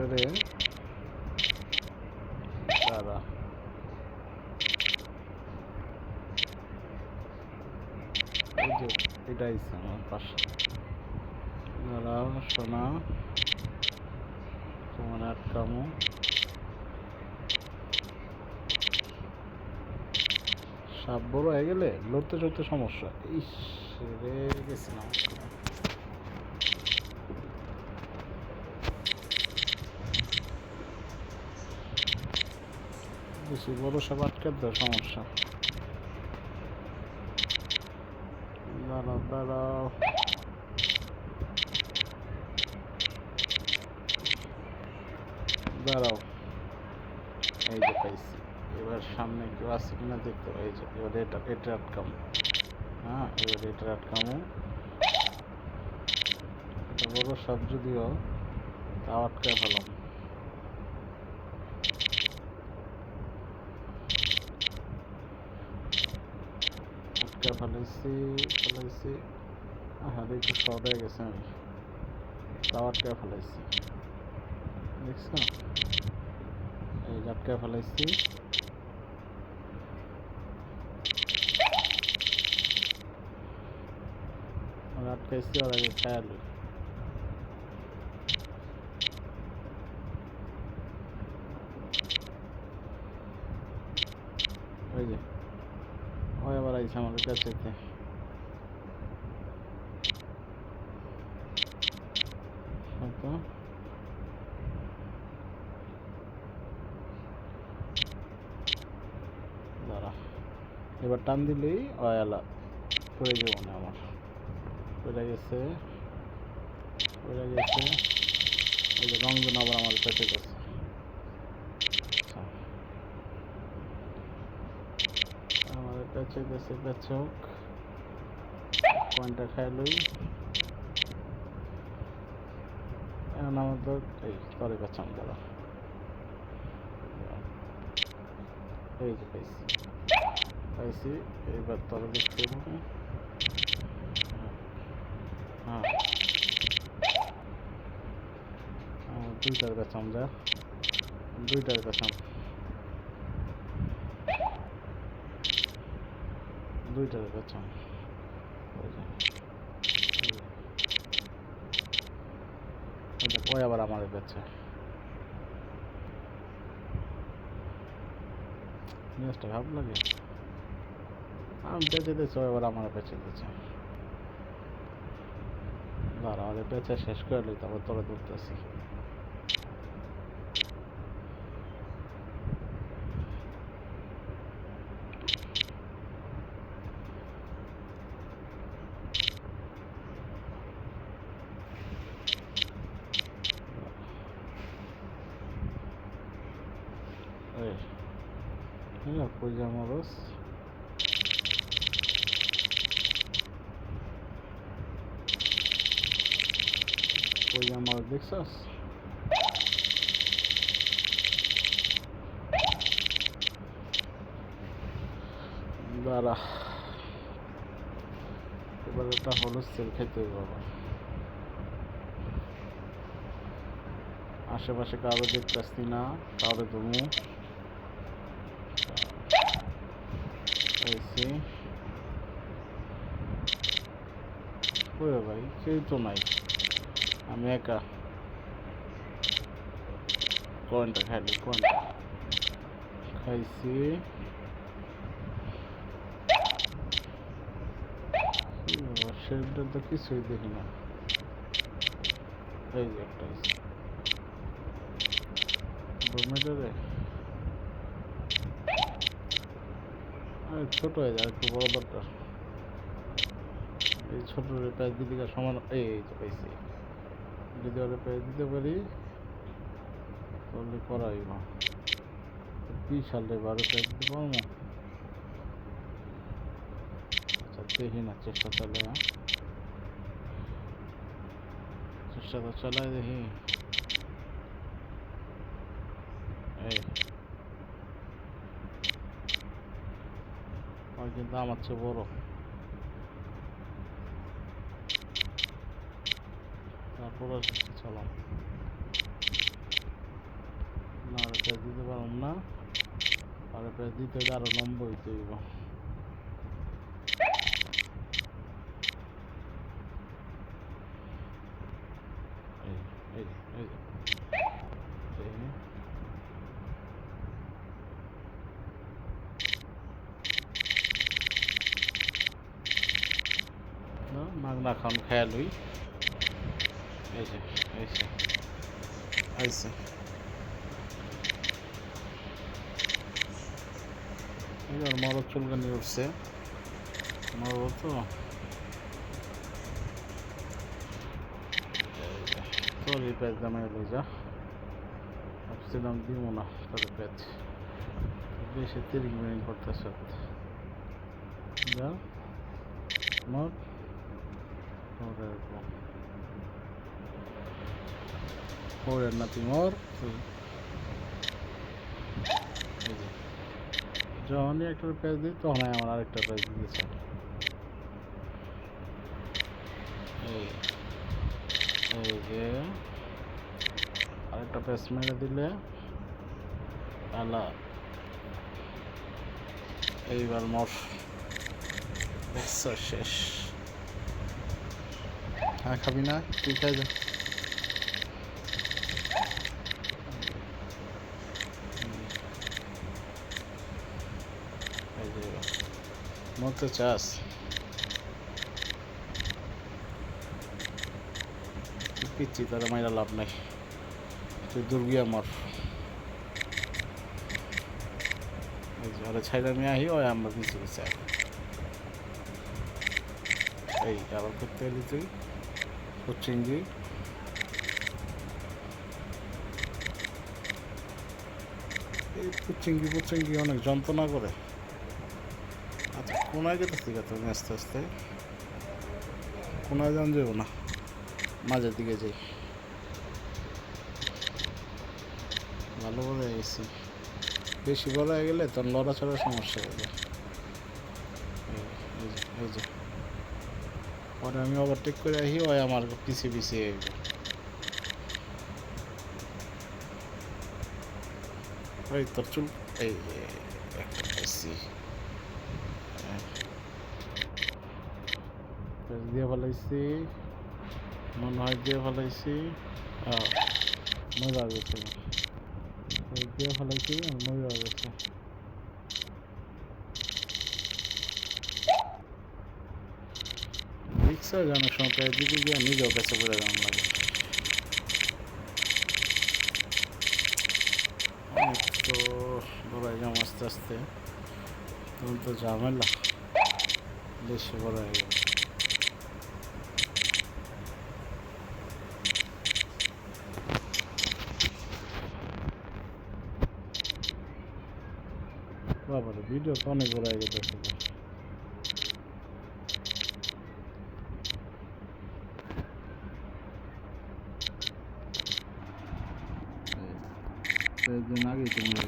এটারে দাঁড়া, এই যে এটা আইছে আমার পাশে। দাঁড়াও সোনা, তোমার আটকামো। সাপ বড় হয়ে গেলে লড়তে চড়তে সমস্যা। ইস রে, গেছিলাম। বেশি বড় সাপ আটকাতে সমস্যা। দাঁড়াও দাঁড়াও, দাঁড়াও, এই যে পাইছি। এবার সামনে কেউ আছে কিনা দেখতে পাই। যে এবার এটা আটকামো। হ্যাঁ, এবার এটা আটকামো। এটা বড় সাপ যদিও, তাও আটকা ফেলাম। আটকা ফেলাইছি। হ্যাঁ, একটু শর্ট হয়ে গেছে, আমি তাও আটকা ফেলাইছি। দেখছো, এই আটকা ফেলাইছি। আটকাইছি, ওর আগে খেয়াল। ওই যে ওই আবার আইছে আমাদের কাছে। দাঁড়া, এবার টান দিলেই অয়ালা পড়ে যাবো না। আমার পড়ে গেছে। ওই যে রংজন আবার আমার পেটে গেছে। আমাদের পেঁচে গেছে, পেঁচক পয়েন্টটা খাই লই। এখন আমাদের এই তরে পেঁচাম। দাঁড়া, এই যে পাইছি। এইবার তরে দেখতে হবে। হ্যাঁ, দুইটার পেঁচাম। যা, দুইটার পেঁচাম, দুইটার পেঁচাম। ওই আবার আমার পেঁচে। জিনিসটা ভাব লাগে। আমি বেঁচে দিচ্ছি, এবার আমার বেঁচে দিচ্ছে। দাঁড়া, আমাদের বেঁচে শেষ করে নিই, তারপর তোরা ধরতেছি। কইজা মরস, কইজা মরস দেখছস? দাঁড়া, এবার একটা হলুদ সেল খেতে হবে। বাবা, আশেপাশে কারো দেখতেছি না, কারো তুমি ভাই, কেউ তো নাই, আমি একা। কয়েনটা খাইলি, কয়েন খাইছি। সেটা তো কিছুই দেখি না। এই যে একটা মিটারে ছোট হয়ে যায়, একটু বড় দরকার। এই ছোট প্যাচ দিদিকে সমান। এই যে পাইছি, যদি ওরা প্যাচ দিতে পারি তাহলে করাই না। বিশাল 12 প্যাচ দিতে পারবো। আচ্ছা, দেখি না, চেষ্টা চালাই। চেষ্টা তো চালাই, দেখি। এই কিন্তু আমার চেয়ে বড়। তারপর চালাম। আর প্যাচ দিতে পারলাম না, আর প্যাচ দিতে হলে আরো লম্বা হইতে হইব। এই এই মাগনা খান খেয়াল হই। এই যে আইসে এবার মরদ চুলকানি উঠছে, মরদ তো তোর এই প্যাচ দামে এলো যা, ভাবছিলাম দিব না তোর প্যাচ, বেশি 30 মিনিট করতেছ যা মর ওরের নাতি মর। যখনই একটা প্যাচ দিই তখন আমার আরেকটা প্যাচ দিয়েছে। এই যে আরেকটা প্যাচ মেরে দিলে আলা এইবার মোর শেষ। হ্যাঁ খাবি না, তুই খাই যা। মরতে চাস? পিচ্ছি তারা মাইরা লাভ নাই, তুই দুর্গিয়া মর। ছাইরা নিয়ে আহি ওই আমরা পিছু পিছে এই আবার করতে এলি তুই চিংড়ি। এই পুচিঙ্গি অনেক যন্ত্রণা করে। আচ্ছা কোনায় যেতেছি তুমি আস্তে আস্তে, কোনায় যান যাবো না, মাঝের দিকে যাই। ভালো করে গেছি, বেশি বড় হয়ে গেলে তোর লড়াচড়ার সমস্যা হয়ে যায়। এই যে পরে আমি ওভারটেক করে আসি, ওই আমার পিছিয়ে ওই তোর চুল এই একটা পাইছি দিয়ে ফেলাইছি, মনে হয় দিয়ে ফেলাইছি, মজা গেছে দিয়ে ফেলাইছি আর মজা গেছে। রিক্সা জানার সময় প্রায় দিকে গিয়ে নিজেও কাছে পড়ে যাওয়ার লাগে। অনেক তো বড়াই যাম আস্তে আস্তে, তখন তো ঝামেলা বেশি বড় হয়ে গেল। বাবারে ভিডিও তো অনেক বড় হয়ে গেছে। কয়েকদিন আগেই তো মনে